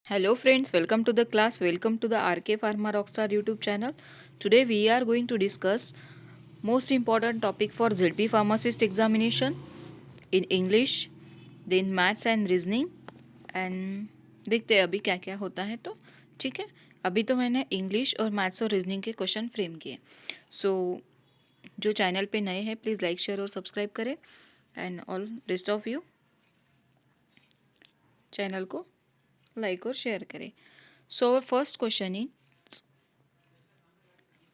Hello friends, welcome to the class. Welcome to the RK Pharma Rockstar YouTube channel. Today we are going to discuss most important topic for ZP pharmacist examination in English, then maths and reasoning and देखते हैं अभी क्या क्या होता है। तो ठीक है, अभी तो मैंने इंग्लिश और मैथ्स और रीजनिंग के क्वेश्चन फ्रेम किए। सो जो चैनल पे नए हैं प्लीज़ लाइक शेयर और सब्सक्राइब करें and all rest of you channel को लाइक और शेयर करें। सो फर्स्ट क्वेश्चन इज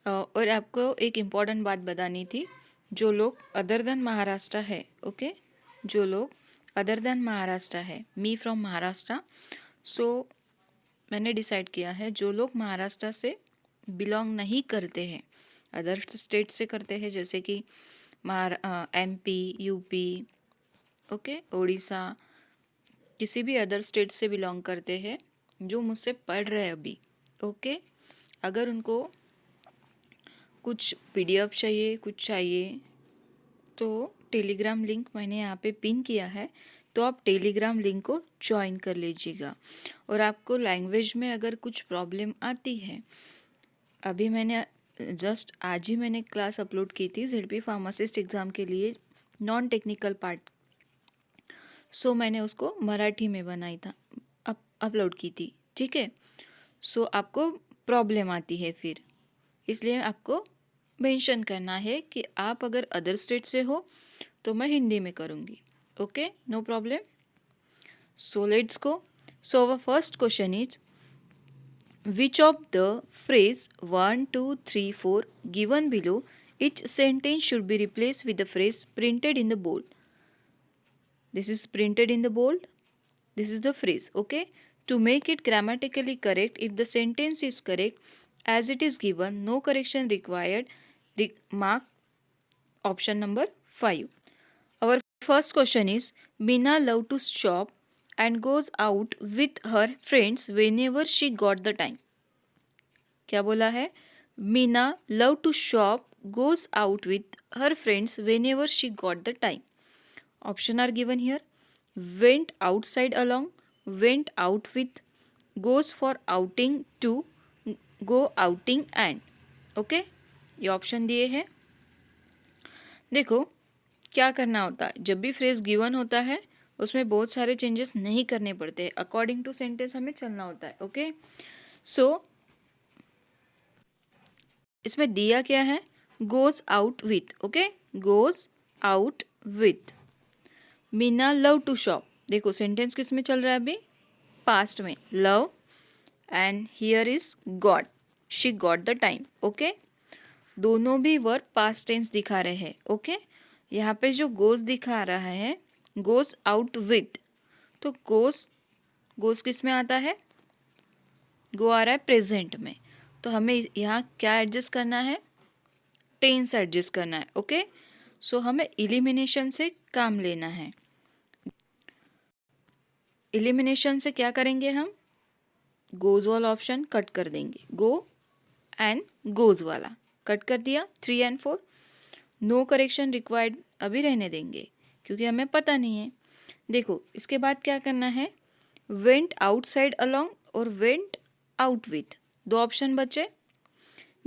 और आपको एक इम्पॉर्टेंट बात बतानी थी। जो लोग अदर देन महाराष्ट्र है, ओके, जो लोग अदर देन महाराष्ट्र है, मी फ्रॉम महाराष्ट्र, सो मैंने डिसाइड किया है जो लोग महाराष्ट्र से बिलोंग नहीं करते हैं, अदर स्टेट से करते हैं, जैसे कि MP, यूपी, ओके, उड़ीसा, किसी भी अदर स्टेट से बिलोंग करते हैं जो मुझसे पढ़ रहे हैं अभी, ओके, अगर उनको कुछ PDF चाहिए, कुछ चाहिए, तो टेलीग्राम लिंक मैंने यहाँ पे पिन किया है, तो आप टेलीग्राम लिंक को ज्वाइन कर लीजिएगा। और आपको लैंग्वेज में अगर कुछ प्रॉब्लम आती है, अभी मैंने जस्ट आज ही मैंने क्लास अपलोड की थी ZP फार्मासिस्ट एग्ज़ाम के लिए, नॉन टेक्निकल पार्ट, सो मैंने उसको मराठी में बनाई था, अपलोड की थी, ठीक है। सो आपको प्रॉब्लम आती है फिर, इसलिए आपको मेंशन करना है कि आप अगर अदर स्टेट से हो तो मैं हिंदी में करूँगी, okay, no problem. So let's go. So our first question is which of the phrase 1, 2, 3, 4 given below each sentence should be replaced with the phrase printed in the bold. This is printed in the bold. This is the phrase, okay. To make it grammatically correct, if the sentence is correct as it is given, no correction required. Mark option number 5. Our first question is Meena loved to shop and goes out with her friends whenever she got the time. क्या बोला है? Meena loved to shop, goes out with her friends whenever she got the time. Option are given here. Went outside along, went out with, goes for outing to, go outing and. Okay, ये option दिए हैं। देखो क्या करना होता है, जब भी फ्रेज गिवन होता है उसमें बहुत सारे चेंजेस नहीं करने पड़ते हैं, अकॉर्डिंग टू सेंटेंस हमें चलना होता है, ओके। सो इसमें दिया क्या है, goes out with, okay, goes out with. Meena love to shop, देखो सेंटेंस किस में चल रहा है अभी, पास्ट में, love and here is got, she got the time, okay, दोनों भी वर्ब पास्ट टेंस दिखा रहे हैं, ओके। यहाँ पे जो गोज दिखा रहा है, गोज आउट विथ, तो गोज किस में आता है, गो आ रहा है प्रेजेंट में, तो हमें यहाँ क्या एडजस्ट करना है, टेंस एडजस्ट करना है, ओके। सो हमें इलिमिनेशन से काम लेना है। इलिमिनेशन से क्या करेंगे हम, गोज वाला ऑप्शन कट कर देंगे, गो एंड गोज वाला कट कर दिया, 3 and 4। नो करेक्शन रिक्वायर्ड अभी रहने देंगे क्योंकि हमें पता नहीं है। देखो इसके बाद क्या करना है, वेंट आउटसाइड अलोंग और वेंट आउट विथ, दो ऑप्शन बचे।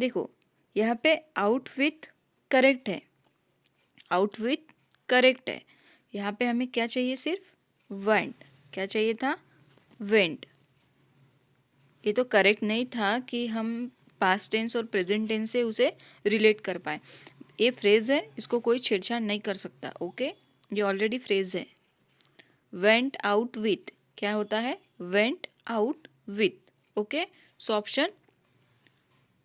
देखो यहाँ पे आउट विथ करेक्ट है, आउट विथ करेक्ट है, यहाँ पे हमें क्या चाहिए, सिर्फ वेंट, क्या चाहिए था, वेंट। ये तो करेक्ट नहीं था कि हम पास्ट टेंस और प्रेजेंट टेंस से उसे रिलेट कर पाए। ये फ्रेज है, इसको कोई छेड़छाड़ नहीं कर सकता, ओके, ये ऑलरेडी फ्रेज है। वेंट आउट विथ क्या होता है, went out with, okay. So option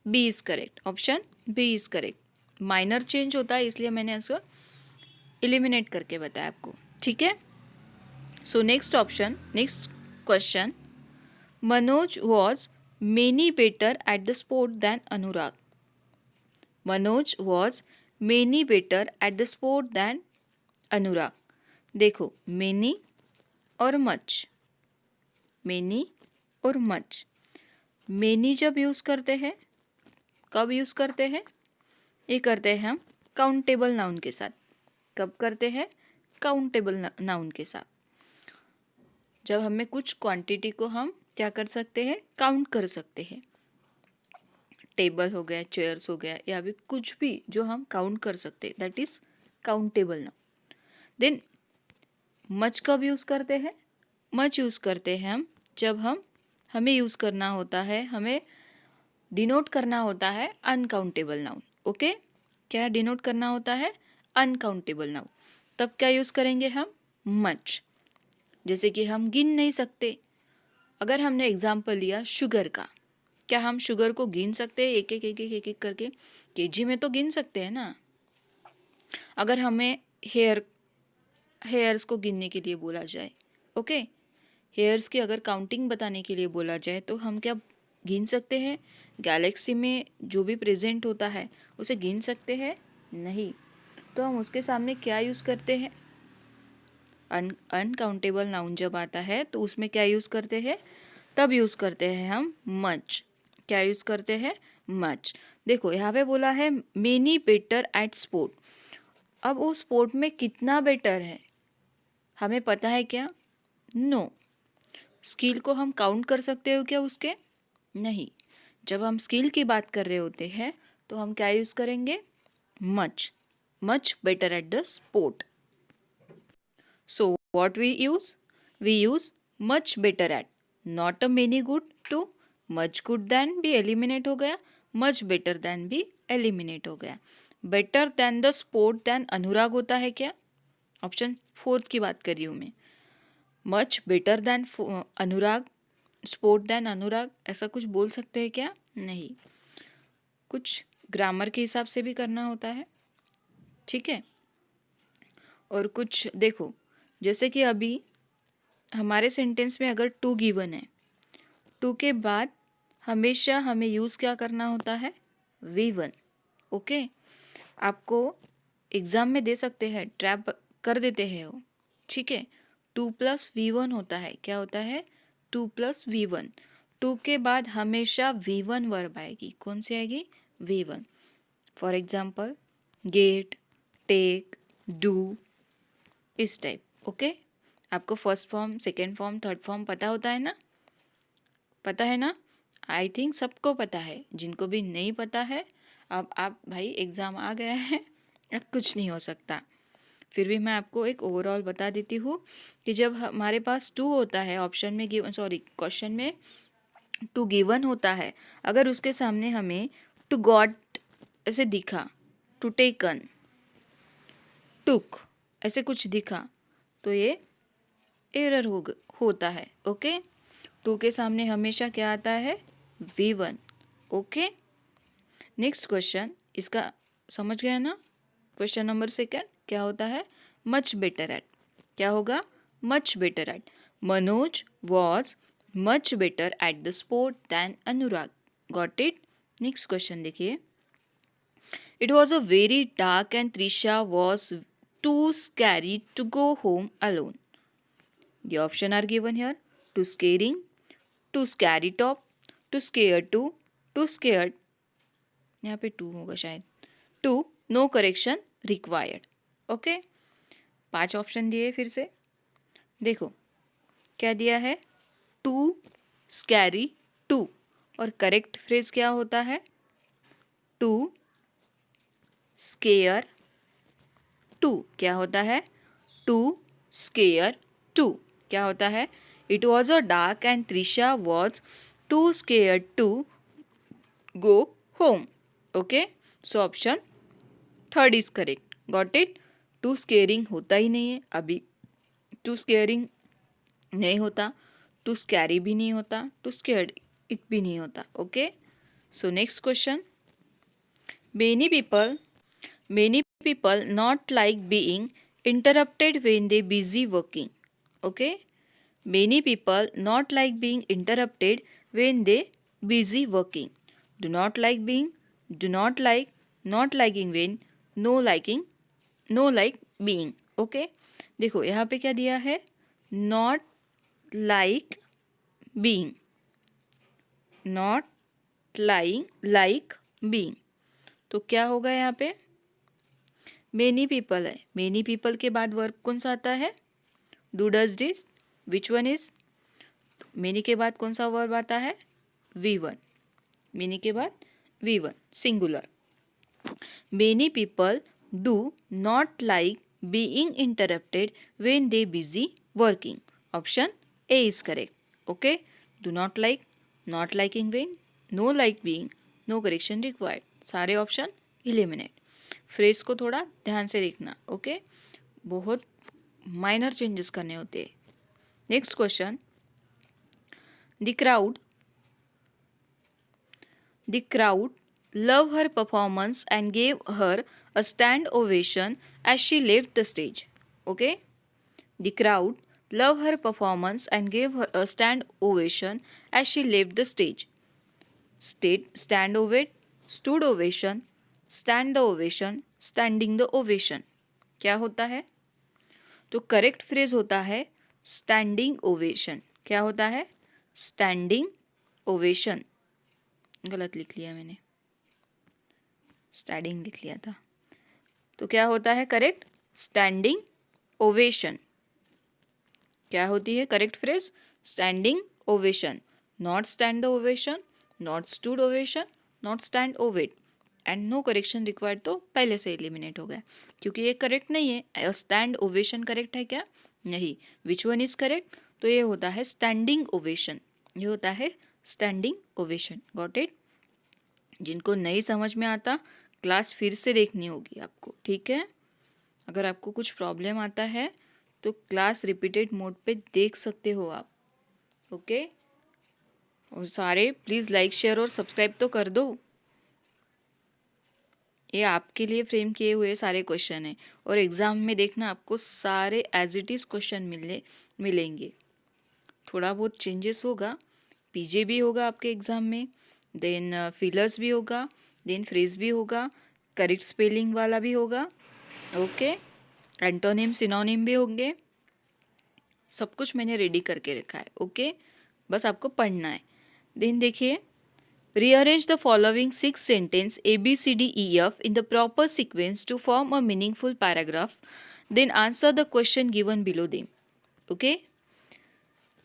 B is correct, option B is correct. Minor change होता है इसलिए मैंने इसको एलिमिनेट करके बताया आपको, ठीक है। So next option, next question, Manoj was many better at the sport than Anurag. Manoj was many better at the sport than Anurag. देखो मेनी और मच, मेनी और मच, मेनी जब यूज़ करते हैं, कब यूज़ करते हैं, ये करते हैं हम काउंटेबल नाउन के साथ। कब करते हैं, काउंटेबल नाउन के साथ, जब हमें कुछ क्वांटिटी को हम क्या कर सकते हैं, काउंट कर सकते हैं। टेबल हो गया, चेयर्स हो गया, या भी कुछ भी जो हम काउंट कर सकते हैं, that is countable noun. Then much कब यूज़ करते हैं, मच यूज़ करते हैं हम जब हमें यूज़ करना होता है, हमें डिनोट करना होता है अनकाउंटेबल नाउन। ओके, क्या डिनोट करना होता है, अनकाउंटेबल नाउन। तब क्या यूज़ करेंगे हम, मच। जैसे कि हम गिन नहीं सकते। अगर हमने एग्जाम्पल लिया शुगर का, क्या हम शुगर को गिन सकते हैं एक एक एक एक एक एक करके, केजी में तो गिन सकते हैं ना। अगर हमें हेयर्स को गिनने के लिए बोला जाए, ओके, हेयर्स की अगर काउंटिंग बताने के लिए बोला जाए तो हम क्या गिन सकते हैं, गैलेक्सी में जो भी प्रेजेंट होता है उसे गिन सकते हैं, नहीं। तो हम उसके सामने क्या यूज़ करते हैं, अनकाउंटेबल नाउन जब आता है तो उसमें क्या यूज़ करते हैं, तब यूज़ करते हैं हम मच। क्या यूज़ करते हैं, मच। देखो यहाँ पे बोला है मेनी बेटर एट स्पोर्ट। अब वो स्पोर्ट में कितना बेटर है हमें पता है क्या, नो। स्किल को हम काउंट कर सकते हो क्या उसके, नहीं। जब हम स्किल की बात कर रहे होते हैं तो हम क्या यूज़ करेंगे, much. Much better at the sport. So what we use? We use much better at. Not a many good to much good than भी eliminate हो गया, much better than भी eliminate हो गया। Better than the sport than अनुराग होता है क्या? Option 4 की बात कर रही हूँ मैं। मच बेटर देन अनुराग, स्पोर्ट देन अनुराग, ऐसा कुछ बोल सकते हैं क्या, नहीं। कुछ ग्रामर के हिसाब से भी करना होता है, ठीक है। और कुछ देखो, जैसे कि अभी हमारे सेंटेंस में अगर टू गिवन है, टू के बाद हमेशा हमें यूज़ क्या करना होता है, V1। ओके, आपको एग्ज़ाम में दे सकते हैं, ट्रैप कर देते हैं वो, ठीक है। 2+V1 होता है, क्या होता है, 2+V1। टू के बाद हमेशा V1 वर्ब आएगी, कौन सी आएगी, V1। For example get, take, do, इस टाइप। ओके, आपको first form, second form, third form पता होता है ना, पता है ना, आई थिंक सबको पता है। जिनको भी नहीं पता है, अब आप भाई एग्ज़ाम आ गया है, अब कुछ नहीं हो सकता। फिर भी मैं आपको एक ओवरऑल बता देती हूँ कि जब हमारे पास टू होता है ऑप्शन में, गिवन, सॉरी क्वेश्चन में टू गिवन होता है, अगर उसके सामने हमें टू गॉट ऐसे दिखा, टू टेकन, टुक ऐसे कुछ दिखा, तो ये एरर होता है। ओके, टू के सामने हमेशा क्या आता है, V1। ओके, नेक्स्ट क्वेश्चन, इसका समझ गया ना। क्वेश्चन नंबर 2 क्या होता है, मच बेटर एट। क्या होगा, much better at. Manoj was much better at the sport than Anurag. Got it. Next question देखिए, it was a very dark and Trisha was too scary to go home alone. The option are given here, too scaring, too scary top, too scared to, too scared, यहाँ पे too होगा शायद, too no correction required. Okay, 5 option दिए फिर से, देखो क्या दिया है, टू स्कैरी टू, और करेक्ट फ्रेज क्या होता है, टू स्केयर टू। क्या होता है, टू स्केयर टू। क्या होता है, it was a dark and Trisha was too scare to go home. Okay, so option 3 is correct. Got it. Too scaring होता ही नहीं है, अभी टू स्केयरिंग नहीं होता, टू स्कैरी भी नहीं होता, टू स्केयर्ड इट भी नहीं होता। Okay, so next question, many people Many people not like being interrupted when they busy working. Okay? Many people not like being interrupted when they busy working. Do not like being, do not like, not liking when, no liking, no like being. Okay? देखो यहाँ पे क्या दिया है, not like being, not like being, तो क्या होगा यहाँ पे, मेनी पीपल है, मेनी पीपल के बाद वर्ब कौन सा आता है, do does this, which one is, many के बाद कौन सा वर्ब आता है? V1। मेनी के बाद V1 singular. Many people do not like being interrupted when they busy working. Option A is correct. Okay, do not like, not liking when, no like being, no correction required. सारे option eliminate. Phrase को थोड़ा ध्यान से देखना। Okay, बहुत minor changes करने होते हैं। Next question, the crowd loved her performance and gave her a stand ovation as she left the stage. Okay, the crowd loved her performance and gave her a stand ovation as she left the stage. Stand ovate, stood ovation, stand the ovation, standing the ovation. क्या होता है? तो correct phrase होता है standing ovation. क्या होता है? Standing ovation. गलत लिख लिया मैंने, स्टैंडिंग लिख लिया था। तो क्या होता है करेक्ट? Standing ovation. क्या होती है correct phrase? Standing ovation. Not stand the ovation, not stood ovation, not stand ovate, and no correction required तो पहले से एलिमिनेट हो गया क्योंकि ये करेक्ट नहीं है। स्टैंड ओवेशन करेक्ट है क्या? नहीं। विच वन इज करेक्ट? तो ये होता है स्टैंडिंग ओवेशन। ये होता है स्टैंडिंग ओवेशन। Got it? जिनको नहीं समझ में आता क्लास फिर से देखनी होगी आपको, ठीक है? अगर आपको कुछ प्रॉब्लम आता है तो क्लास रिपीटेड मोड पे देख सकते हो आप। ओके, और सारे प्लीज़ लाइक शेयर और सब्सक्राइब तो कर दो। ये आपके लिए फ्रेम किए हुए सारे क्वेश्चन हैं और एग्ज़ाम में देखना आपको सारे एज इट इज़ क्वेश्चन मिलेंगे। थोड़ा बहुत चेंजेस होगा, पीजे भी होगा आपके एग्ज़ाम में, देन फिलर्स भी होगा, देन फ्रेज भी होगा, करेक्ट स्पेलिंग वाला भी होगा। ओके, एंटोनिम सिनोनिम भी होंगे। सब कुछ मैंने रेडी करके रखा है। ओके, बस आपको पढ़ना है। देन देखिए, rearrange the following 6 sentences A, B, C, D, E, F in the proper sequence to form a meaningful paragraph. Then answer the question given below them. Okay?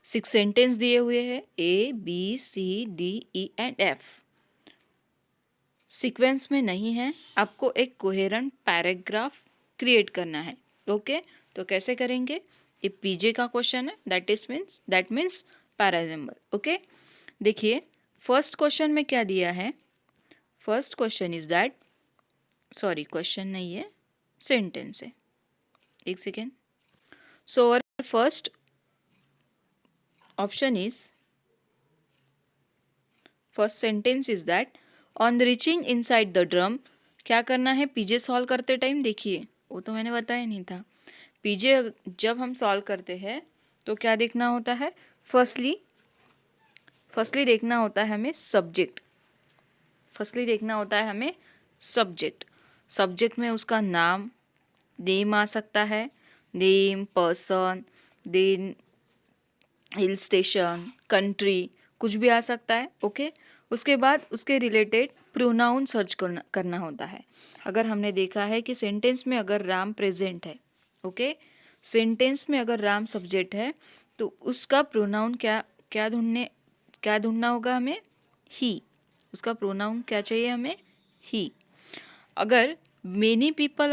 6 sentence दिए हुए हैं A, B, C, D, E and F. Sequence में नहीं है, आपको एक coherent paragraph create करना है। ओके, तो कैसे करेंगे? ये पीजे का क्वेश्चन है, दैट मीन्स पैराजम्बल। ओके, देखिए फर्स्ट क्वेश्चन में क्या दिया है? First question is that, sorry question नहीं है, सेंटेंस है। एक second. So our first option is, first sentence is that on reaching inside the drum. क्या करना है पीजे सॉल्व करते टाइम? देखिए वो तो मैंने बताया नहीं था। पीजे जब हम सॉल्व करते हैं तो क्या देखना होता है? फर्स्टली देखना होता है हमें सब्जेक्ट। फर्स्टली देखना होता है हमें सब्जेक्ट। सब्जेक्ट में उसका नाम, नेम आ सकता है, name, person, then hill station, country, कुछ भी आ सकता है। ओके, उसके बाद उसके रिलेटेड प्रोनाउन सर्च करना होता है। अगर हमने देखा है कि सेंटेंस में अगर राम प्रेजेंट है, ओके, सेंटेंस में अगर राम सब्जेक्ट है तो उसका प्रोनाउन क्या ढूंढना होगा हमें? ही। उसका प्रोनाउन क्या चाहिए हमें? ही। अगर मेनी पीपल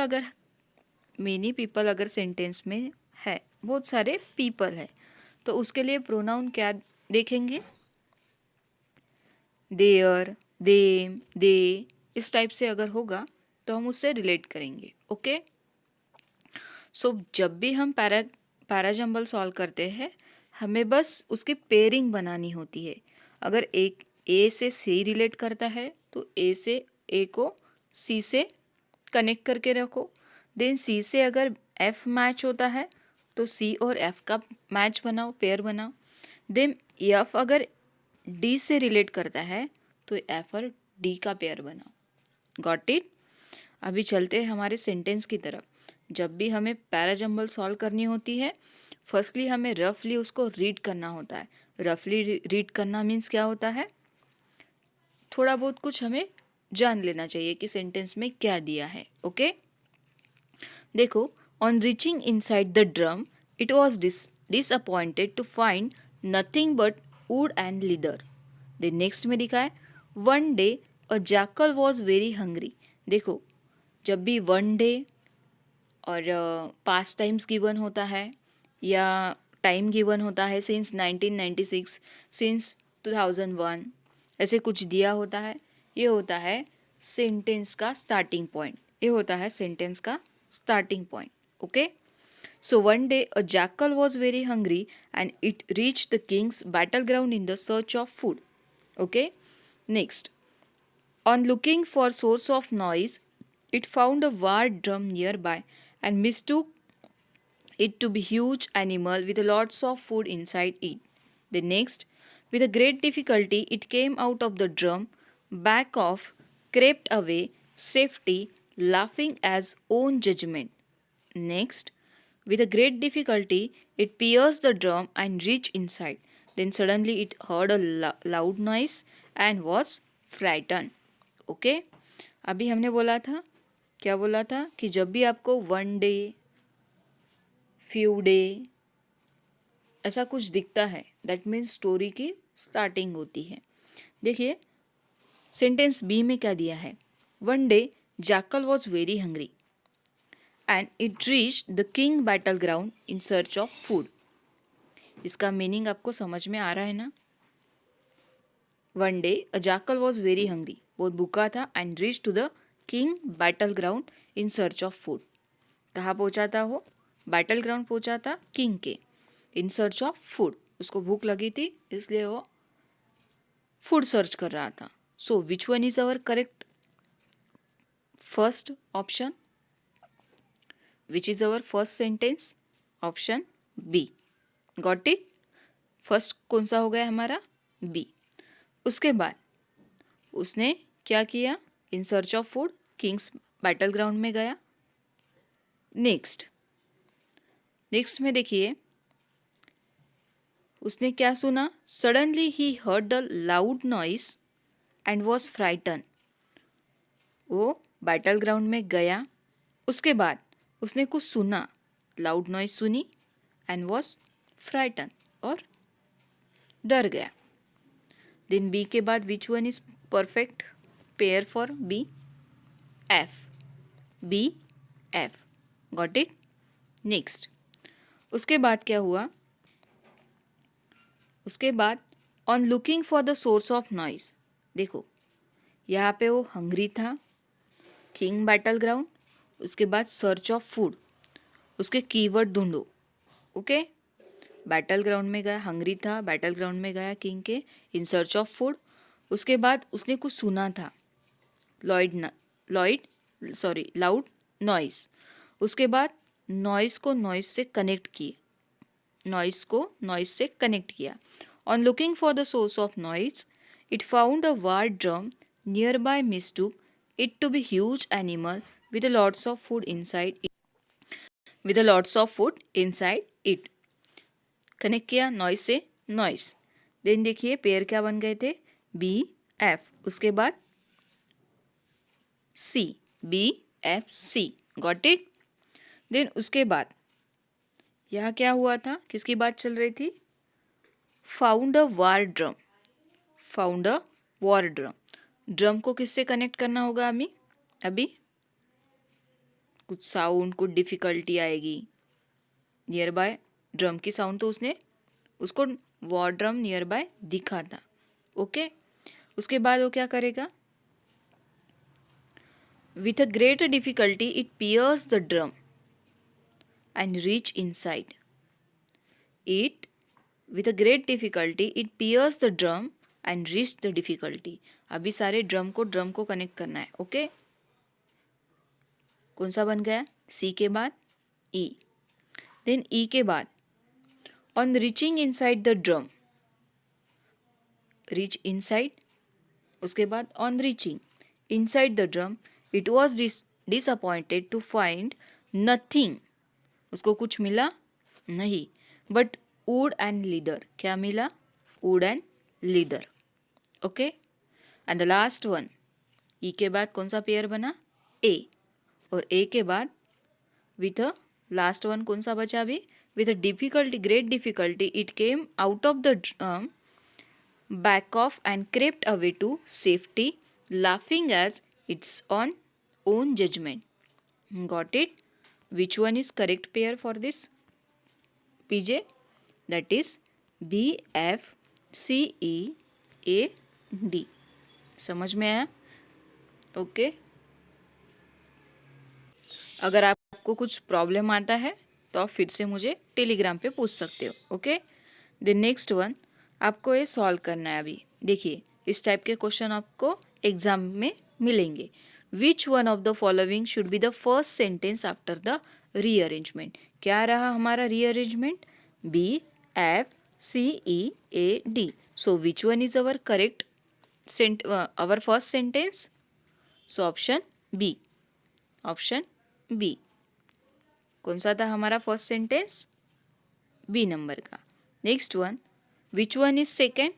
अगर सेंटेंस में है, बहुत सारे पीपल है, तो उसके लिए प्रोनाउन क्या देखेंगे? देयर, देम, दे, इस टाइप से अगर होगा तो हम उससे रिलेट करेंगे। ओके, सो जब भी हम पैराजम्बल सॉल्व करते हैं हमें बस उसकी पेयरिंग बनानी होती है। अगर एक ए से सी रिलेट करता है तो ए को सी से कनेक्ट करके रखो। देन सी से अगर एफ मैच होता है तो सी और एफ का मैच बनाओ, पेयर बनाओ। देन एफ अगर डी से रिलेट करता है तो एफ और डी का पेयर बनाओ। Got it? अभी चलते हैं हमारे सेंटेंस की तरफ। जब भी हमें पैराजम्बल सॉल्व करनी होती है, फर्स्टली हमें रफली उसको रीड करना होता है। रफली रीड करना मीन्स क्या होता है? थोड़ा बहुत कुछ हमें जान लेना चाहिए कि सेंटेंस में क्या दिया है। ओके, देखो, on reaching inside the drum it was disappointed to find nothing but wood and leather. Then next में दिखा है one day a jackal was very hungry. देखो जब भी वन डे और पास्ट टाइम्स गिवन होता है या टाइम गिवन होता है सिंस 1996, सिंस 2001, ऐसे कुछ दिया होता है, ये होता है सेंटेंस का स्टार्टिंग पॉइंट। ये होता है सेंटेंस का starting point. Okay, so one day a jackal was very hungry and it reach the Kings battle ground in the search of food. Okay, next, on looking for source of noise, it found a war drum nearby and mistook it to be huge animal with lots of food inside it. The next, with a great difficulty, it came out of the drum, back off, crept away, safety, laughing as own judgment. Next, with a great difficulty, it pierced the drum and reached inside. Then suddenly it heard a loud noise and was frightened. Okay, अभी हमने बोला था, क्या बोला था कि जब भी आपको वन डे, फ्यू डे ऐसा कुछ दिखता है दैट मीन्स स्टोरी की स्टार्टिंग होती है। देखिए सेंटेंस बी में क्या दिया है, one day jackal was very hungry and it reached the king battle ground in search of food. इसका मीनिंग आपको समझ में आ रहा है ना। One day a jackal was very hungry, बहुत भूखा था, and reach to the king battle ground in search of food. कहाँ पहुँचा था वो, बैटल ग्राउंड पहुँचा था किंग के, इन सर्च ऑफ फूड, उसको भूख लगी थी इसलिए वो फूड सर्च कर रहा था। So which one is our correct first option, which is our first sentence, option B. Got it, first कौन सा हो गया हमारा, बी। उसके बाद उसने क्या किया, in search of food kings battle ground में गया। नेक्स्ट में देखिए उसने क्या सुना, suddenly he heard the loud noise and was frightened. वो बैटल ग्राउंड में गया, उसके बाद उसने कुछ सुना, लाउड नॉइस सुनी एंड वॉज फ्राइटन, और डर गया। देन बी के बाद which one is perfect pair for B, F, B F. Got it. Next उसके बाद क्या हुआ, उसके बाद on looking for the source of noise. देखो यहाँ पे वो हंग्री था, किंग बैटल ग्राउंड, उसके बाद सर्च ऑफ फूड, उसके कीवर्ड ढूंढो। ओके, बैटल ग्राउंड में गया, हंग्री था, बैटल ग्राउंड में गया किंग के, इन सर्च ऑफ फूड। उसके बाद उसने कुछ सुना था, लाउड नॉइस। उसके बाद नॉइस को नॉइस से कनेक्ट किए, नॉइस को नॉइस से कनेक्ट किया। On looking for the source of noise, it found a war drum near by, mistook it to be huge animal with lots of food inside, with lots of food inside it. Connect किया noise से noise. Then देखिए pair क्या बन गए थे, B F, उसके बाद C, B F C. Got it. Then उसके बाद यहाँ क्या हुआ था, किसकी बात चल रही थी, found a war drum, found a war drum. Drum को किससे कनेक्ट करना होगा अभी कुछ साउंड, कुछ डिफिकल्टी आएगी नियर बाय। ड्रम की साउंड तो उसने उसको वॉर ड्रम नियर बाय दिखा था। ओके, उसके बाद वो क्या करेगा, with a great difficulty it pierce the drum and reach inside it, with a great difficulty it pierce the drum and reach the difficulty. अभी सारे ड्रम को कनेक्ट करना है। ओके, कौन सा बन गया, सी के बाद ई। देन ई के बाद on reaching inside the drum, reach inside, उसके बाद on reaching inside the drum it was disappointed to find nothing, उसको कुछ मिला नहीं, बट वुड एंड लीदर। क्या मिला, wood and leather. Okay, and the last one, E के बाद कौन सा पेयर बना, ए, और ए के बाद विथ अ लास्ट वन कौन सा बचा अभी, with a difficulty, great difficulty it came out of the drum back off and crept away to safety, laughing as its own judgment. Got it? Which one is correct pair for this, PJ? That is B F C E A D. समझ में आया? Okay अगर आपको कुछ problem आता है तो आप फिर से मुझे टेलीग्राम पे पूछ सकते हो. ओके द नेक्स्ट वन आपको ये सॉल्व करना है. अभी देखिए इस टाइप के क्वेश्चन आपको एग्जाम में मिलेंगे. Which one of the following should be the first sentence after the rearrangement. क्या रहा हमारा rearrangement? B F C E A D. So which one is our correct our first sentence? So option B. Option B. कौन सा था हमारा first sentence? B number का. Next one which one is second.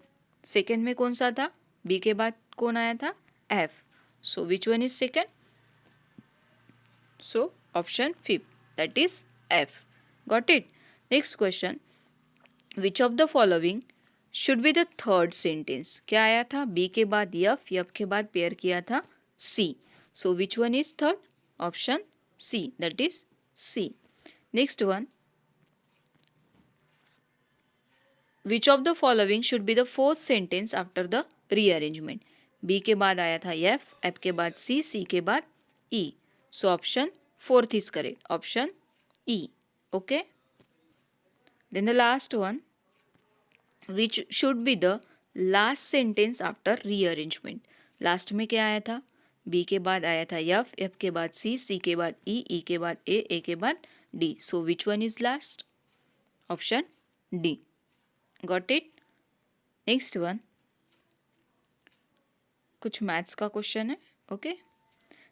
Second में कौन सा था? B के बाद कौन आया था? F. So which one is second? So option fifth that is F. Got it. Next question which of the following should be the third sentence. क्या आया था? बी के बाद एफ, एफ के बाद पेयर किया था C. So which one is third? Option C, that is C. Next one, which of the following should be the fourth sentence after the rearrangement? B के बाद आया था F, F के बाद C, C के बाद E. So option fourth is correct. Option E. Okay. Then the last one, which should be the last sentence after rearrangement? Last में क्या आया था? बी के बाद आया था एफ, एफ के बाद सी, सी के बाद ई, ई के बाद ए के बाद D. So which one is last? Option D. Got it. Next one कुछ मैथ्स का क्वेश्चन है. Okay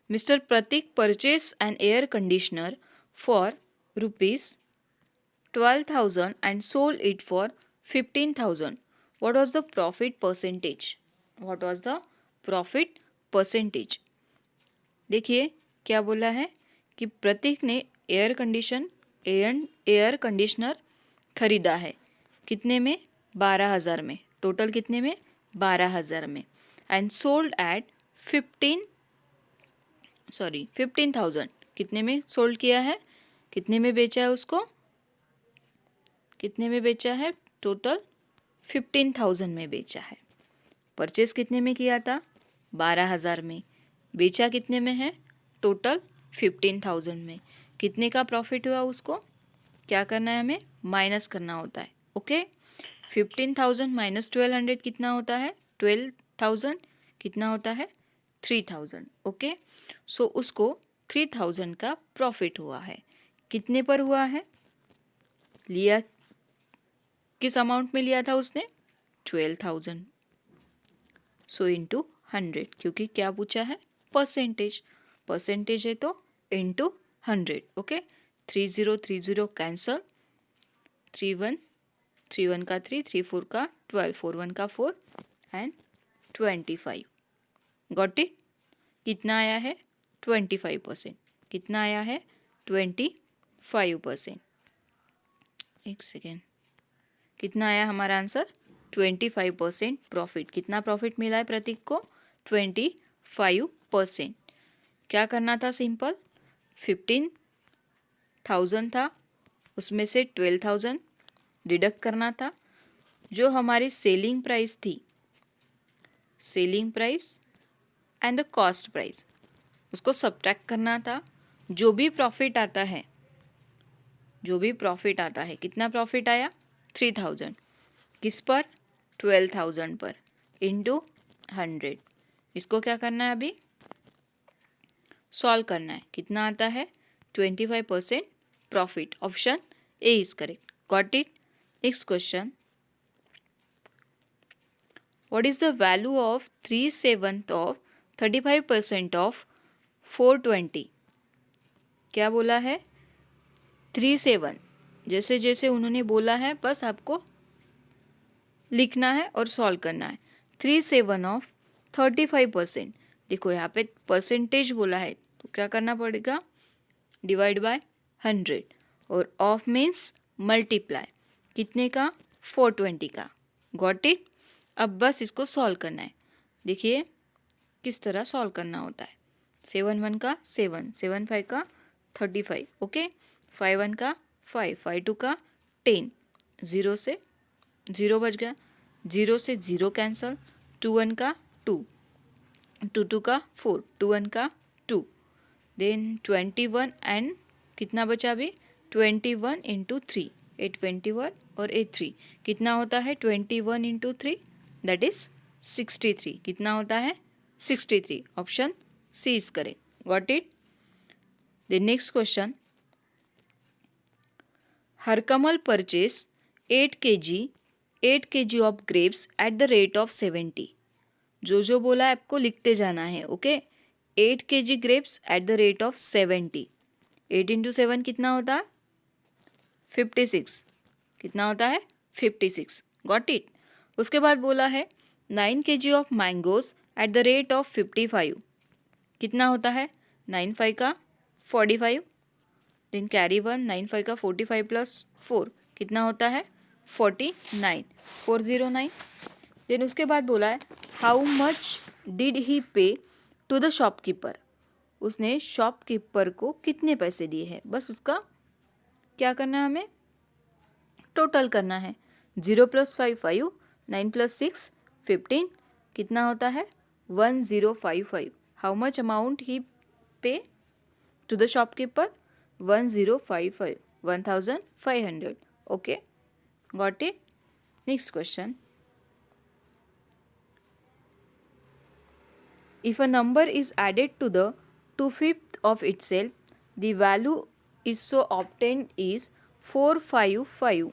mister Prateek purchase an air conditioner for ₹12,000 and sold it for 15,000. What was the profit percentage? What was the profit percentage? देखिए क्या बोला है कि प्रतीक ने air conditioner खरीदा है. कितने में? 12,000 में. टोटल कितने में? 12,000 में. And sold at 15,000. कितने में सोल्ड किया है? कितने में बेचा है उसको? कितने में बेचा है? टोटल 15,000 में बेचा है. परचेस कितने में किया था? 12,000 में. बेचा कितने में है? टोटल 15,000 में. कितने का प्रॉफिट हुआ उसको? क्या करना है हमें? माइनस करना होता है. ओके 15,000 माइनस 1200 कितना होता है? 12,000 कितना होता है? 3,000. ओके सो उसको 3,000 का प्रॉफिट हुआ है. कितने पर हुआ है? लिया किस अमाउंट में लिया था उसने? 12,000. सो इंटू 100 क्योंकि क्या पूछा है? परसेंटेज. परसेंटेज है तो इंटू 100. Okay 30 cancel. 3 1 का 3 3 4 का 12 4 1 का 4 एंड 25. Got it. कितना आया है? 25%. कितना आया है? 25%. एक सेकेंड. कितना आया हमारा आंसर? 25% प्रॉफिट. कितना प्रॉफिट मिला है प्रतीक को? 25%. क्या करना था? सिंपल 15,000 था उसमें से 12,000 डिडक्ट करना था. जो हमारी सेलिंग प्राइस थी, selling price and the cost price, उसको सब्ट्रैक्ट करना था. जो भी प्रॉफिट आता है, जो भी प्रॉफिट आता है, कितना प्रॉफिट आया? 3,000. किस पर? 12,000 पर इंटू 100. इसको क्या करना है? अभी सॉल्व करना है. कितना आता है? 25% profit. Option A is correct. Got it. Next question. What is the value of 3/7 of 35% of 420? क्या बोला है? 3/7. जैसे जैसे उन्होंने बोला है बस आपको लिखना है और सॉल्व करना है. 3/7 ऑफ 35%. देखो यहाँ पे परसेंटेज बोला है तो क्या करना पड़ेगा? Divide by 100. और ऑफ मीन्स मल्टीप्लाई. कितने का? 420 का. Got it. अब बस इसको सॉल्व करना है। देखिए किस तरह सॉल्व करना होता है। 7 1 का 7, 7 5 का 35, ओके। 5 1 का 5, 5 2 का 10, 0 से 0 बच गया, 0 से 0 कैंसल, 2 1 का 2, 2 2 का 4, 2 1 का 2, देन 21 एंड कितना बचा अभी 21 इंटू 3, 821 और 8 3 कितना होता है 21 इंटू 3 दैट इज 63। कितना होता है 63। Option C is correct. Got it. The next question, Harkamal purchase 8 kg of grapes at the rate of 70। जो बोला है आपको लिखते जाना है, okay. 8 kg grapes at the rate of 70। 8 into 7 कितना होता है 56। कितना होता है 56। Got it. उसके बाद बोला है 9 kg of mangoes at the rate of 55। कितना होता है 9 5 का 45, देन कैरी 1, 9 5 का 45 प्लस 4 कितना होता है 49, 409। देन उसके बाद बोला है how much did he pay to the shopkeeper. उसने शॉपकीपर को कितने पैसे दिए हैं, बस उसका क्या करना है हमें टोटल करना है। 0 + 5 5, 9 + 6 15 कितना होता है 1055। हाउ मच अमाउंट ही pay to the shopkeeper 1055, 1500, okay. Got it. Next question, if a number is added to the 2/5 of itself, the value is so obtained is 455.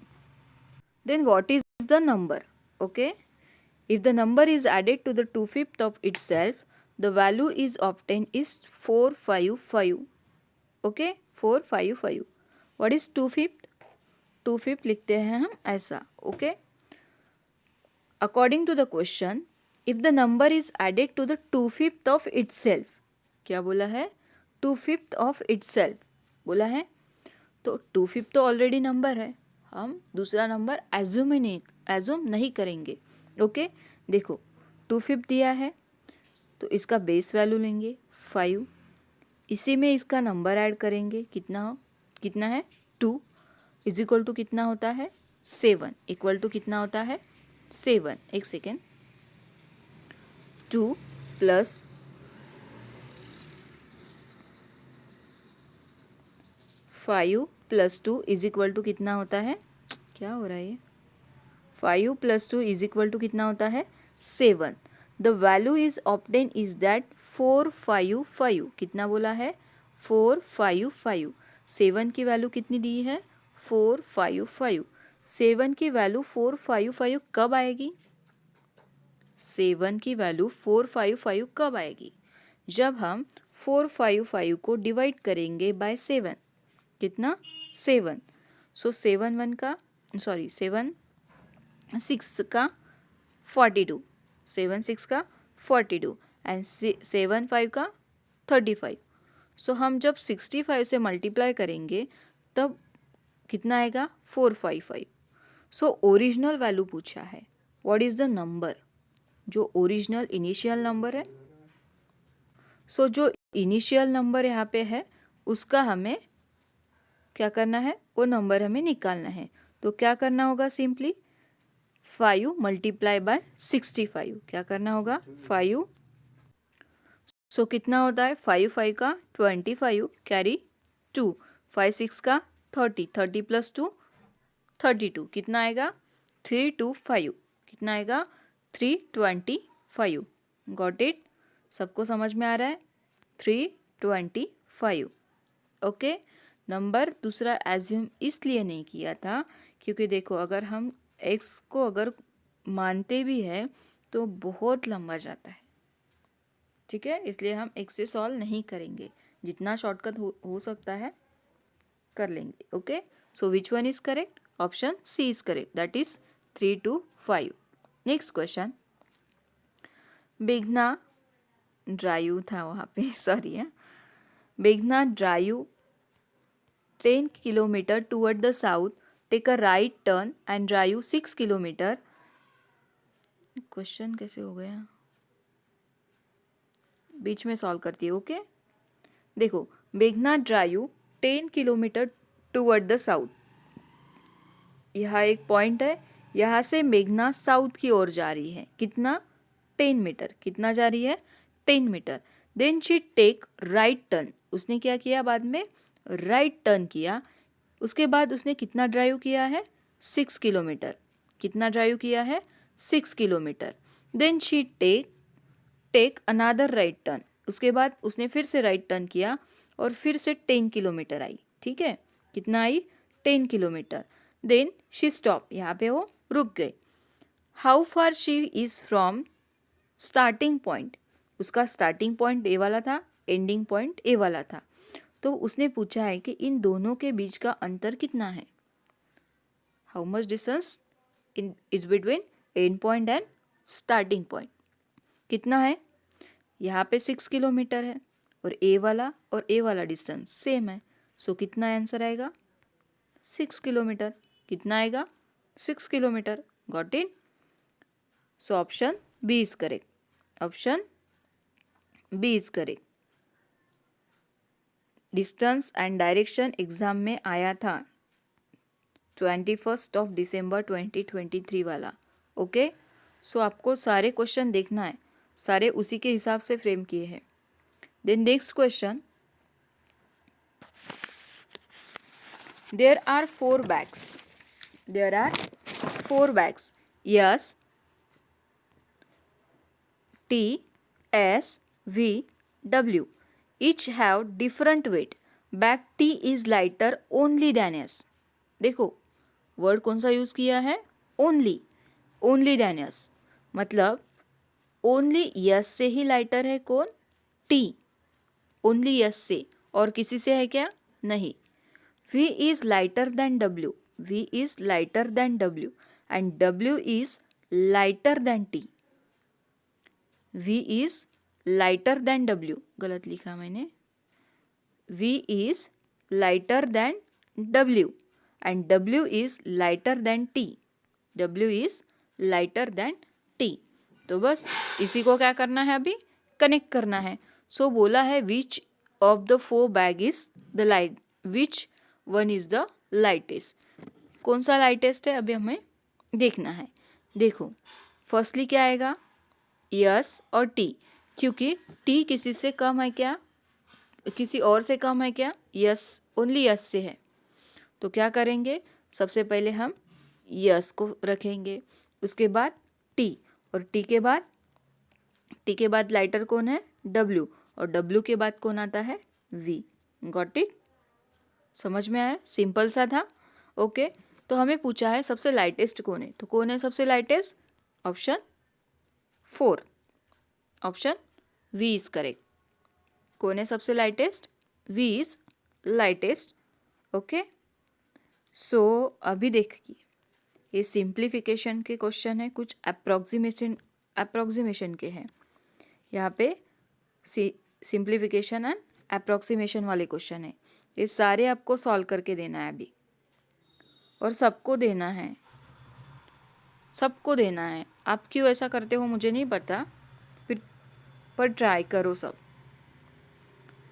Then what is the number? Okay. If the number is added to the 2/5 of itself, the value is obtained is 455. Okay. 455. What is 2/5? 2/5 लिखते हैं हम ऐसा, okay. According to the question, if the number is added to the 2/5 of itself, क्या बोला है 2/5 of itself बोला है, तो 2/5 तो ऑलरेडी नंबर है, हम दूसरा नंबर एज्यूम नहीं करेंगे, ओके। देखो 2/5 दिया है तो इसका बेस वैल्यू लेंगे 5, इसी में इसका नंबर ऐड करेंगे, कितना है 2 इज इक्वल टू कितना होता है 7, इक्वल टू कितना होता है 7, एक सेकेंड, 2 + 5 + 2 इज इक्वल टू कितना होता है, क्या हो रहा है ये, 5 + 2 इज इक्वल टू कितना होता है 7। The value is obtain is that 455। कितना बोला है 455। 7 की वैल्यू कितनी दी है 455। 7 की वैल्यू 455 कब आएगी, 7 की वैल्यू 455 कब आएगी, जब हम 455 को डिवाइड करेंगे बाय 7। कितना 7, सो 7 1 का 7 6 का 42, 7 6 का 42 एंड 7 5 का 35। सो हम जब 65 से मल्टीप्लाई करेंगे तब कितना आएगा 455। सो ओरिजिनल वैल्यू पूछा है, व्हाट इज़ द नंबर, जो ओरिजिनल इनिशियल नंबर है। सो जो इनिशियल नंबर यहाँ पे है उसका हमें क्या करना है, वो नंबर हमें निकालना है। तो क्या करना होगा, सिंपली 5 मल्टीप्लाई बाय 65। क्या करना होगा 5, सो कितना होता है 5 5 का 25 कैरी 2, 5 6 का 30, 30 + 2 32 कितना आएगा 325। कितना आएगा 325। Got it. सबको समझ में आ रहा है 325, ओके। नंबर दूसरा एज्यूम इसलिए नहीं किया था क्योंकि देखो अगर हम x को अगर मानते भी हैं तो बहुत लंबा जाता है, ठीक है, इसलिए हम x से सॉल्व नहीं करेंगे, जितना शॉर्टकट हो सकता है कर लेंगे, okay. So which one is correct, option C is correct, that is 325। Next question, बेगना ड्रायू था वहाँ पे सॉरी है, बेगना ड्रायू 10 kilometer toward the south, take a right turn and drive 6 kilometer question कैसे हो गया, बीच में सॉल्व करती है। ओके देखो, मेघना drive 10 kilometre toward the south. यहाँ एक पॉइंट है, यहाँ से मेघना साउथ की ओर जा रही है। कितना? 10 मीटर। कितना जा रही है? 10 metre. Then she take right turn. उसने क्या किया बाद में? राइट टर्न किया। उसके बाद उसने कितना ड्राइव किया है? 6 किलोमीटर। कितना ड्राइव किया है? 6 kilometre. Then she take another right turn. उसके बाद उसने फिर से राइट टर्न किया और फिर से 10 किलोमीटर आई। ठीक है, कितना आई? 10 किलोमीटर। देन शी स्टॉप, यहाँ पे वो रुक गई। How far she is from starting point. उसका स्टार्टिंग पॉइंट ए वाला था, एंडिंग पॉइंट ए वाला था। तो उसने पूछा है कि इन दोनों के बीच का अंतर कितना है। How much distance is between and point and starting point. कितना है? यहाँ पे 6 किलोमीटर है और ए वाला डिस्टेंस सेम है। सो कितना आंसर आएगा? 6 किलोमीटर। कितना आएगा? 6 kilometre. Got it? So option B is correct. Option B is correct. Distance and direction exam में आया था 21 दिसंबर 2023 वाला। ओके सो आपको सारे क्वेश्चन देखना है, सारे उसी के हिसाब से फ्रेम किए हैं। Then next question, there are 4 bags. There are 4 bags. Yes, T, S, V, W. Each have different weight. Bag T is lighter only than S. देखो वर्ड कौन सा यूज़ किया है? ओनली। ओनली देन यस मतलब only yes से ही lighter है कौन? T. Only yes से, और किसी से है क्या? नहीं। V is lighter than W. V is lighter than W and W is lighter than T. V is lighter than W. गलत लिखा मैंने। V is lighter than W and W is lighter than T. W is lighter than T. तो बस इसी को क्या करना है? अभी कनेक्ट करना है। सो बोला है विच of the 4 bag is the light, which one is the lightest. कौन सा लाइटेस्ट है अभी हमें देखना है। देखो फर्स्टली क्या आएगा? यस और टी, क्योंकि टी किसी से कम है क्या? किसी और से कम है क्या? यस, ओनली यस से है। तो क्या करेंगे? सबसे पहले हम यस को रखेंगे, उसके बाद टी, और टी के बाद लाइटर कौन है? डब्ल्यू, और डब्ल्यू के बाद कौन आता है? वी। Got it? समझ में आया? सिंपल सा था। ओके तो हमें पूछा है सबसे लाइटेस्ट कौन है, तो कौन है सबसे lightest? Option 4, option V is correct. कौन है सबसे lightest? V is lightest. Okay so अभी देखिए, ये सिंप्लीफिकेशन के क्वेश्चन है, कुछ अप्रोक्सीमेशन के हैं। यहाँ पे सिंप्लीफिकेशन एंड अप्रोक्सीमेशन वाले क्वेश्चन है। ये सारे आपको सॉल्व करके देना है अभी, और सबको देना है, सबको देना है। आप क्यों ऐसा करते हो मुझे नहीं पता, फिर पर ट्राई करो सब।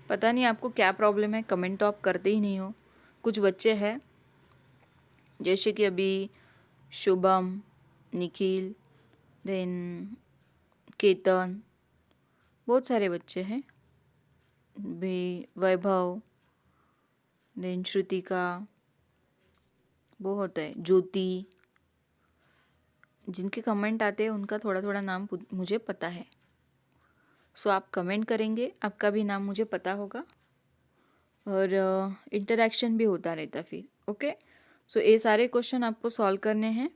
पता नहीं आपको क्या प्रॉब्लम है, कमेंट तो आप करते ही नहीं हो। कुछ बच्चे हैं जैसे कि अभी शुभम, निखिल, देन केतन, बहुत सारे बच्चे हैं भी, वैभव, देन श्रुतिका, बहुत है, ज्योति, जिनके कमेंट आते हैं उनका थोड़ा थोड़ा नाम मुझे पता है। सो आप कमेंट करेंगे, आपका भी नाम मुझे पता होगा और इंटरेक्शन भी होता रहता फिर। ओके सो ये सारे क्वेश्चन आपको सॉल्व करने हैं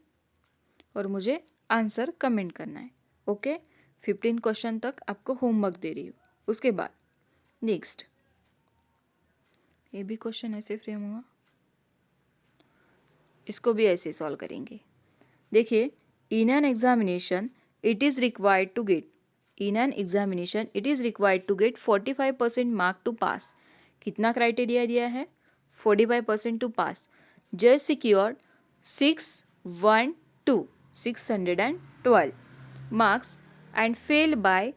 और मुझे आंसर कमेंट करना है। ओके 15 क्वेश्चन तक आपको होमवर्क दे रही हूँ। उसके बाद नेक्स्ट, ये भी क्वेश्चन ऐसे फ्रेम हुआ, इसको भी ऐसे सॉल्व करेंगे। देखिए, in an examination it is required to get, in an examination it is required to get 45% mark to pass. कितना क्राइटेरिया दिया है? 45% to pass. Just secured 612, 612। Marks and fail by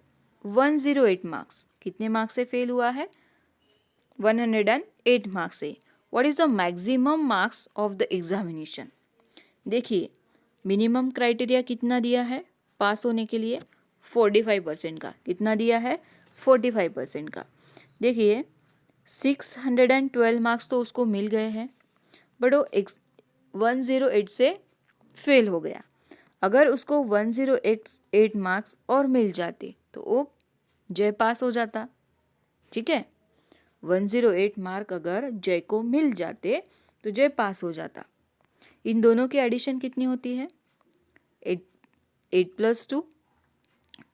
108 marks. कितने मार्क्स से फेल हुआ है? 108 मार्क्स से। What is the maximum marks of the examination? देखिए, मिनिमम क्राइटेरिया कितना दिया है पास होने के लिए? 45% का। कितना दिया है? 45% का। देखिए 612 मार्क्स तो उसको मिल गए हैं, बट वो 108 से फेल हो गया। अगर उसको 108 मार्क्स और मिल जाते तो वो जय पास हो जाता। ठीक है, 108 मार्क अगर जय को मिल जाते तो जय पास हो जाता। इन दोनों की एडिशन कितनी होती है? 8 + 2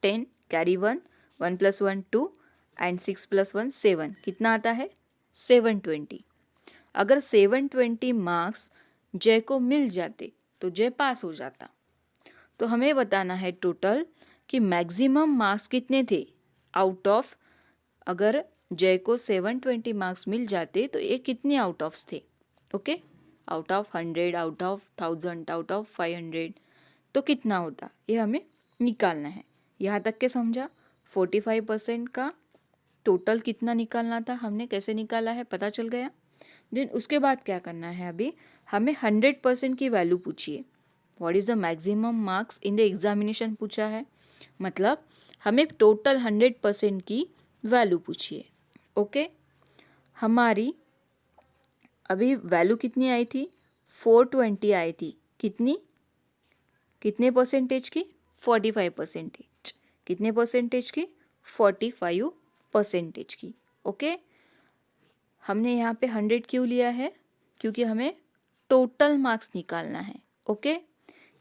10, कैरी 1, 1 + 1 2 एंड 6 + 1 7। कितना आता है? 720। अगर 720 मार्क्स जय को मिल जाते तो जय पास हो जाता। तो हमें बताना है टोटल कि मैक्सिमम मार्क्स कितने थे आउट ऑफ, अगर जय को 720 मार्क्स मिल जाते तो ये कितने आउट ऑफ थे? Okay, out of 100, out of 1000, out of 500, तो कितना होता ये हमें निकालना है। यहाँ तक के समझा? 45% का टोटल कितना निकालना था, हमने कैसे निकाला है पता चल गया। देन उसके बाद क्या करना है? अभी हमें 100% की वैल्यू पूछिए। What is the maximum marks in the examination पूछा है, मतलब हमें टोटल 100% की वैल्यू पूछिए। ओके, हमारी अभी वैल्यू कितनी आई थी? 420 आई थी। कितनी? कितने परसेंटेज की? 45%। कितने परसेंटेज की? 45% की। ओके, हमने यहाँ पे 100 क्यों लिया है? क्योंकि हमें टोटल मार्क्स निकालना है। ओके,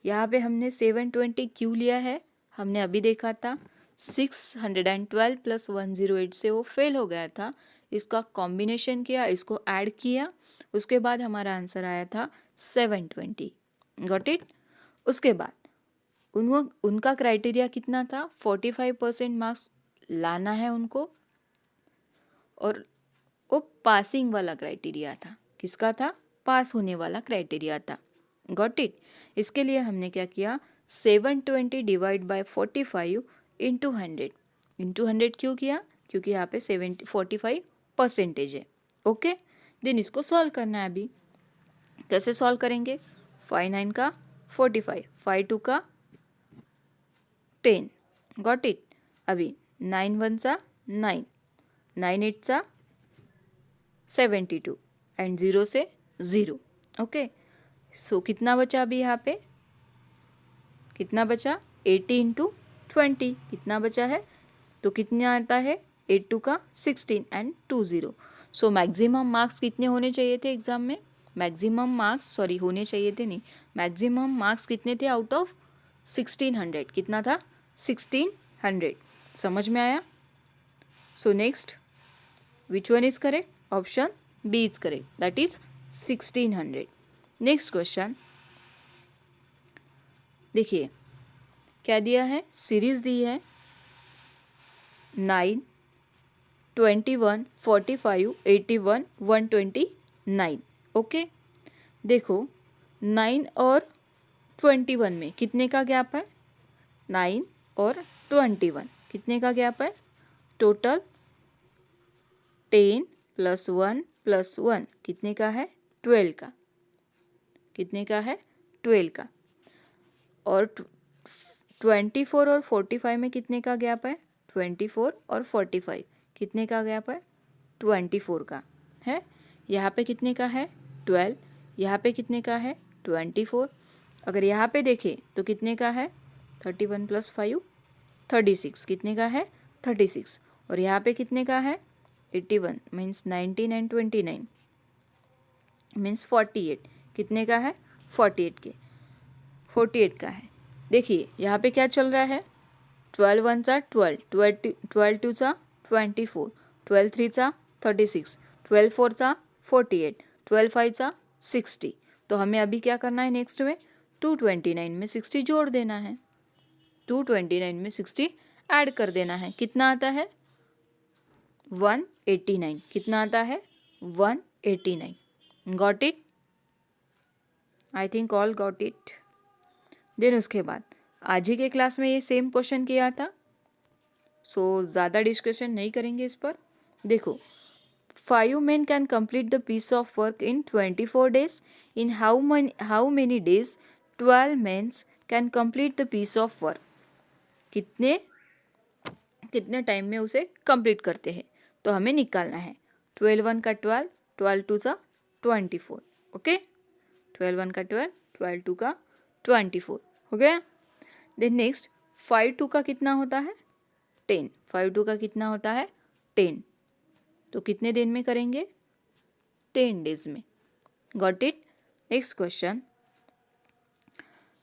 यहाँ पे हमने 720 क्यों लिया है? हमने अभी देखा था 612 + 108 से वो फेल हो गया था। इसका कॉम्बिनेशन किया, इसको ऐड किया, उसके बाद हमारा आंसर आया था 720। Got it? उसके बाद उनका क्राइटेरिया कितना था? 45% मार्क्स लाना है उनको, और वो पासिंग वाला क्राइटेरिया था। किसका था? पास होने वाला क्राइटेरिया था। Got it? इसके लिए हमने क्या किया? 720 डिवाइड बाय 45 इंटू 100 क्यों किया? क्योंकि यहाँ पे 45% है। ओके, देन इसको सॉल्व करना है। अभी कैसे सॉल्व करेंगे? 5 9 का 45, 5 2 का 10। Got it? अभी 9 1 सा 9, 9 8 सा 72 एंड 0 से 0। ओके, सो कितना बचा अभी यहाँ पे? कितना बचा? 80 इंटू 20 कितना बचा है? तो कितना आता है? 8 2 का 16 एंड 2 0। सो मैक्सिमम मार्क्स कितने होने चाहिए थे एग्जाम में? मैक्सिमम मार्क्स, सॉरी होने चाहिए थे नहीं, मैक्सिमम मार्क्स कितने थे आउट ऑफ 1600? कितना था? 1600। समझ में आया? So next, which one is correct? Option B is correct, that is 1600। Next question देखिए, क्या दिया है? सीरीज दी है 9 21 45 81 129। ओके, देखो 9 और 21 में कितने का गैप है? 9 और 21 कितने का गैप है? टोटल 10 + 1 + 1 कितने का है? 12 का। कितने का है? 12 का। और 24 और 45 में कितने का गैप है? 24 और 45 कितने का गैप है? 24 का है। यहाँ पे कितने का है? 12। यहाँ पे कितने का है? 24। अगर यहाँ पे देखें तो कितने का है? 31 + 5 36। कितने का है? 36। और यहाँ पे कितने का है? 81 मीन्स 19 एंड 29 मीन्स 48। कितने का है? 48 का है। देखिए यहाँ पे क्या चल रहा है? 12 1 सा 12, 12 2 सा 24, 12 3 सा 36, 12 4 सा 48, 12 5 सा 60। तो हमें अभी क्या करना है? नेक्स्ट में 229 में 60 जोड़ देना है, 229 में 60 ऐड कर देना है। कितना आता है? 189। कितना आता है? 189। Got it? I think all got it. Then उसके बाद आज ही के क्लास में ये सेम क्वेश्चन किया था, सो ज़्यादा डिस्कशन नहीं करेंगे इस पर। देखो, 5 men can complete the piece of work in 24 days. In how many days 12 men can complete the piece of work? कितने कितने टाइम में उसे कंप्लीट करते हैं, तो हमें निकालना है। 12 1 का 12, 12 2 का 24, ओके। 12 1 का 12, 12 2 का 24 हो गया। देन नेक्स्ट 5 2 का कितना होता है 10, 5 2 का कितना होता है 10, तो कितने दिन में करेंगे 10 डेज में। Got it. Next question,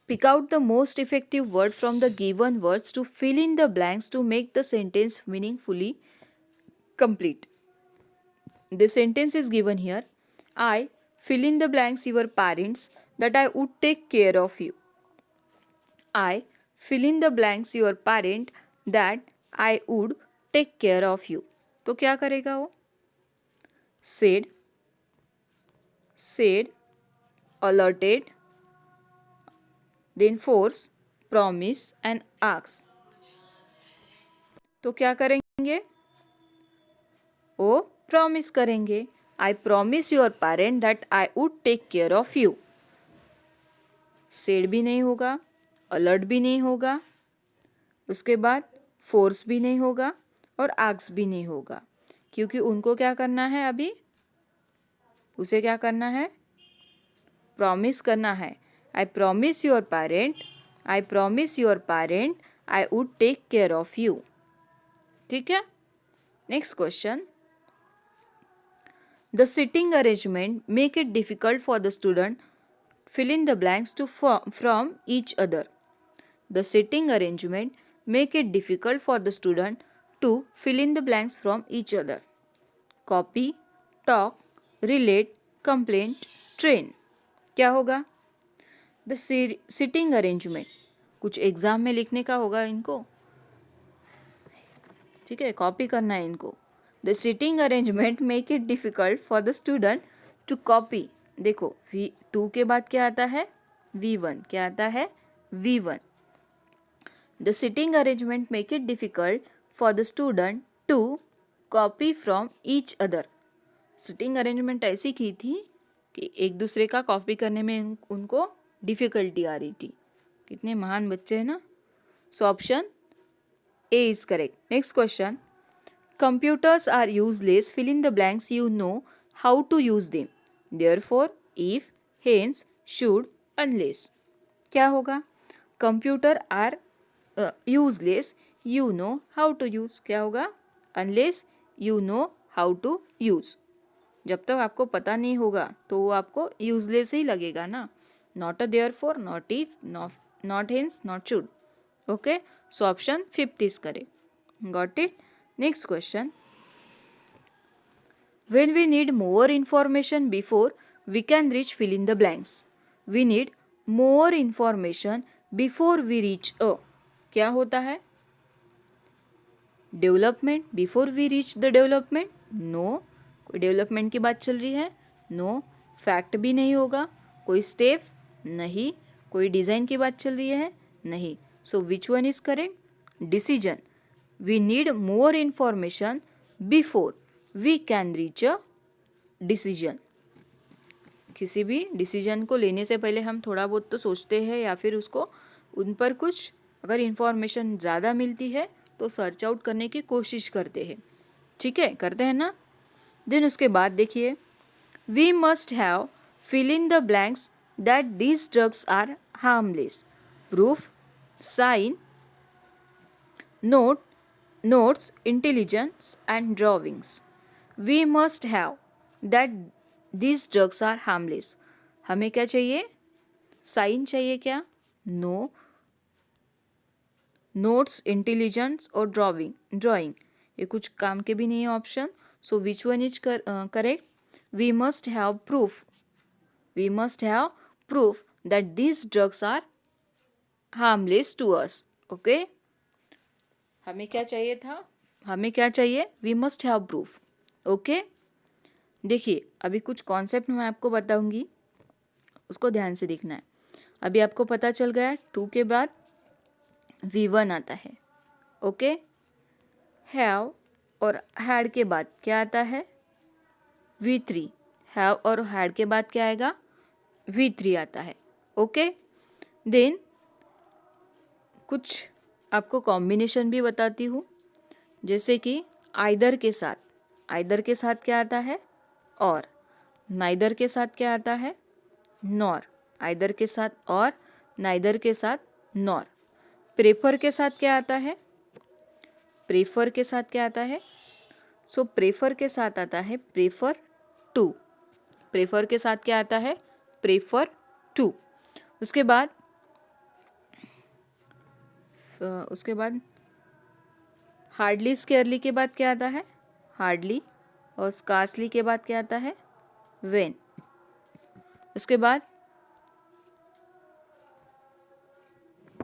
pick out the most effective word from the given words to fill in the blanks to make the sentence meaningfully complete. The sentence is given here. I fill in the blanks your parents that I would take care of you. I fill in the blanks your parent that I would take care of you. तो क्या करेगा वो? Said, alerted, then force, promise and ask. तो क्या करेंगे वो? Promise करेंगे। I promise your parent that I would take care of you. Sad भी नहीं होगा, अलर्ट भी नहीं होगा, उसके बाद फोर्स भी नहीं होगा और आस्क भी नहीं होगा, क्योंकि उनको क्या करना है अभी? उसे क्या करना है? प्रॉमिस करना है। I promise your parent, I promise your parent I would take care of you. ठीक है। Next question, the sitting arrangement make it difficult for the student fill in the blanks to from each other. The sitting arrangement make it difficult for the student to fill in the blanks from each other. Copy, talk, relate, complain, train. क्या होगा? The sitting arrangement कुछ exam में लिखने का होगा इनको, ठीक है, कॉपी करना है इनको। The sitting arrangement make it difficult for the student to copy. देखो V2 के बाद क्या आता है? V1। क्या आता है? V1। The sitting arrangement make it difficult for the student to copy from each other. Sitting arrangement ऐसी की थी कि एक दूसरे का कॉपी करने में उनको डिफ़िकल्टी आ रही थी। कितने महान बच्चे हैं ना। So option A is correct. Next question. Computers are useless. Fill in the blanks. You know how to use them. Therefore, if, hence, should, unless. क्या होगा? Computer are useless. You know how to use. क्या होगा? Unless you know how to use. जब तक आपको पता नहीं होगा तो वो आपको useless ही लगेगा ना. Not a therefore, not if, not hence, not should. Okay. So option 5th is correct. Got it? Next question. When we need more information before we can reach fill in the blanks. We need more information before we reach a. क्या होता है? Development. Before we reach the development? No. कोई development की बात चल रही है? No. Fact भी नहीं होगा। कोई स्टेप? नहीं। कोई डिज़ाइन की बात चल रही है? नहीं। So which one is correct? Decision. We need more information before we can reach a decision. किसी भी डिसीजन को लेने से पहले हम थोड़ा बहुत तो सोचते हैं या फिर उसको उन पर कुछ अगर इन्फॉर्मेशन ज़्यादा मिलती है तो सर्च आउट करने की कोशिश करते हैं। ठीक है, करते हैं ना। देन उसके बाद देखिए, we must have fill in the blanks that these drugs are harmless. Proof, sign, notes, intelligence and drawings. We must have that these drugs are harmless. हमें क्या चाहिए? साइन चाहिए क्या? नो। नोट्स, इंटेलिजेंस और drawing ये कुछ काम के भी नहीं है option. So which one is correct? We must have proof. We must have proof that these drugs are harmless to us. Okay, हमें क्या चाहिए था? हमें क्या चाहिए? We must have proof. Okay, देखिए अभी कुछ कॉन्सेप्ट मैं आपको बताऊंगी, उसको ध्यान से देखना है। अभी आपको पता चल गया 2 के बाद V1 आता है। ओके, हैव और हैड के बाद क्या आता है? V3। हैव और हैड के बाद क्या आएगा? V3 आता है। ओके, देन कुछ आपको कॉम्बिनेशन भी बताती हूँ, जैसे कि आइदर के साथ क्या आता है? और। नाइदर के साथ क्या आता है? नॉर। आइदर के साथ और, नाइदर के साथ नॉर। प्रेफर के साथ क्या आता है? प्रेफर के साथ क्या आता है? सो प्रेफर के साथ आता है प्रेफर टू। प्रेफर के साथ क्या आता है? Prefer to. उसके बाद हार्डली स्केयरली के बाद क्या आता है? हार्डली। और स्कार्सली के बाद क्या आता है? व्हेन। उसके बाद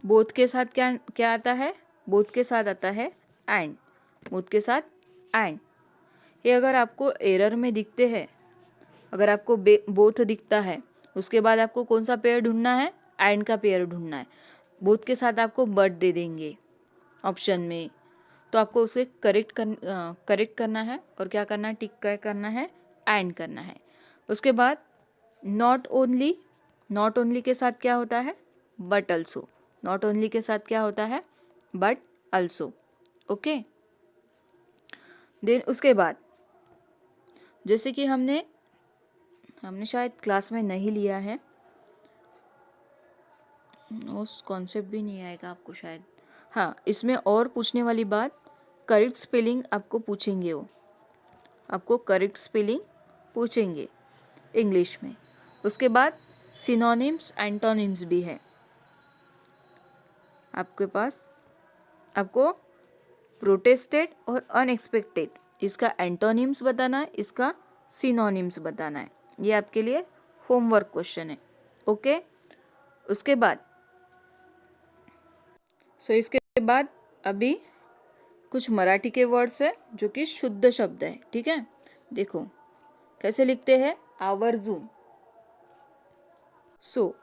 बोथ के साथ क्या आता है? बोथ के साथ आता है एंड। बोथ के साथ एंड। ये अगर आपको एरर में दिखते हैं, अगर आपको बोथ दिखता है, उसके बाद आपको कौन सा पेयर ढूंढना है? एंड का पेयर ढूंढना है। बोथ के साथ आपको बट दे देंगे ऑप्शन में, तो आपको उसे करेक्ट करना है और क्या करना है? टिक करना है, एंड करना है। उसके बाद नॉट ओनली के साथ क्या होता है? But also. नॉट ओनली के साथ क्या होता है? But also. ओके, देन उसके बाद जैसे कि हमने शायद क्लास में नहीं लिया है, उस कॉन्सेप्ट भी नहीं आएगा आपको शायद। हाँ, इसमें और पूछने वाली बात, करेक्ट स्पेलिंग आपको पूछेंगे, वो आपको करेक्ट स्पेलिंग पूछेंगे इंग्लिश में। उसके बाद सिनोनिम्स एंटोनिम्स भी है आपके पास। आपको प्रोटेस्टेड और अनएक्सपेक्टेड, इसका एंटोनिम्स बताना है, इसका सिनोनिम्स बताना है। ये आपके लिए होमवर्क क्वेश्चन है। ओके, उसके बाद इसके बाद अभी कुछ मराठी के वर्ड्स है जो कि शुद्ध शब्द है। ठीक है, देखो कैसे लिखते हैं? आवर्जून।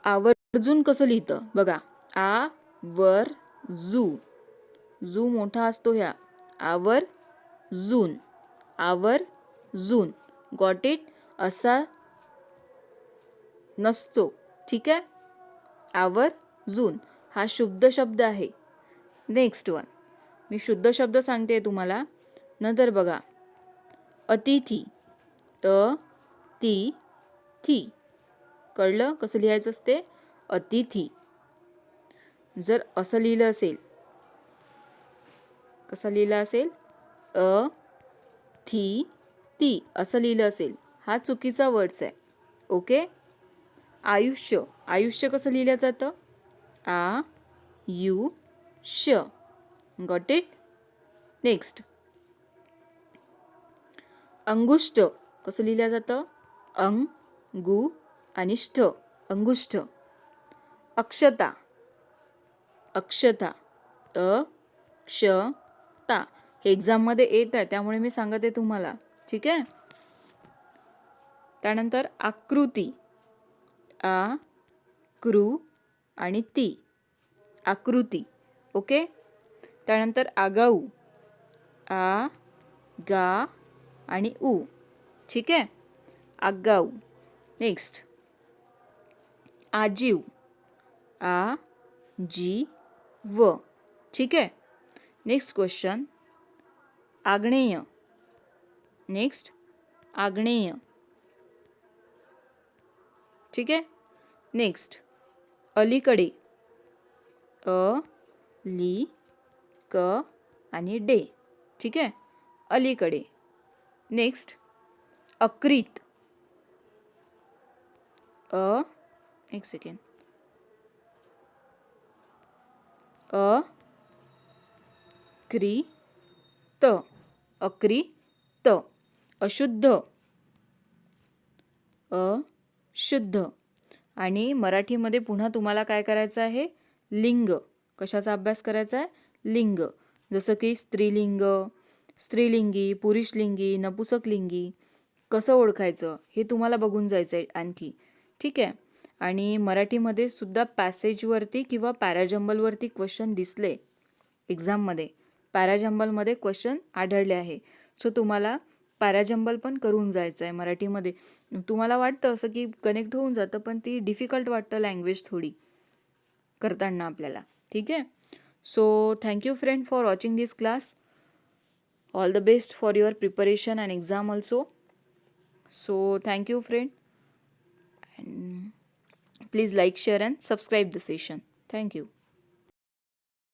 आवर्जून कसं लिहितं बघा, आ वर जू मोठा असतो ह्या, आवर्जून गॉट इट? असा नसतो। ठीक आहे, आवर्जून हा शुद्ध शब्द आहे। नेक्स्ट वन, मी शुद्ध शब्द सांगते तुम्हाला, नंतर बघा अतिथी, थी कळलं कसं लिहायचं असते? अतिथी। जर असं लिहिलं असेल, कसं लिहिलं असेल? ती असं लिहिलं असेल, हा चुकीचा वर्ड्स आहे। ओके, आयुष्य कसं लिहिलं जातं? श। Got it? नेक्स्ट, अंगुष्ठ कसं लिहिलं जातं? अंगु आणि ष्ठ, अंगुष्ठ। अक्षता, हे एक्झाममध्ये येत आहे त्यामुळे मी सांगते तुम्हाला। ठीक आहे, त्यानंतर आकृती, कृ आणि ती, आकृती। ओके, त्यानंतर आगाऊ, गा आणि उ। ठीक आहे, आगाऊ। नेक्स्ट, आजीव, व। ठीक आहे, नेक्स्ट क्वेश्चन, आग्नेय। नेक्स्ट, आग्नेय। ठीक आहे, नेक्स्ट, अलीकडे, ली क आणि डे। ठीक आहे, अलीकडे। नेक्स्ट, अक्रित, एक सेकंड, अक्रित, अशुद्ध, अशुद्ध। आणि मराठीमध्ये पुन्हा तुम्हाला काय करायचं आहे? लिंग, कशाचा अभ्यास करायचा आहे? लिंग, जसं की स्त्रीलिंग, स्त्रीलिंगी, पुरुषलिंगी, नपुसकलिंगी कसं ओळखायचं हे तुम्हाला बघून जायचं आहे आणखी। ठीक आहे, आणि मराठीमध्ये सुद्धा पॅसेजवरती किंवा पॅराजंबलवरती क्वेश्चन दिसले एक्झाममध्ये, पॅराजंबलमध्ये क्वेश्चन आढळले आहे. सो तुम्हाला पॅराजंबल पण करून जायचं आहे मराठीमध्ये. तुम्हाला वाटतं असं की कनेक्ट होऊन जातं, पण ती डिफिकल्ट वाटतं लँग्वेज थोडी करताना आपल्याला. ठीक आहे. So thank you friend for watching this class. All the best for your preparation and exam also. So thank you friend, and please like, share and subscribe the session. Thank you.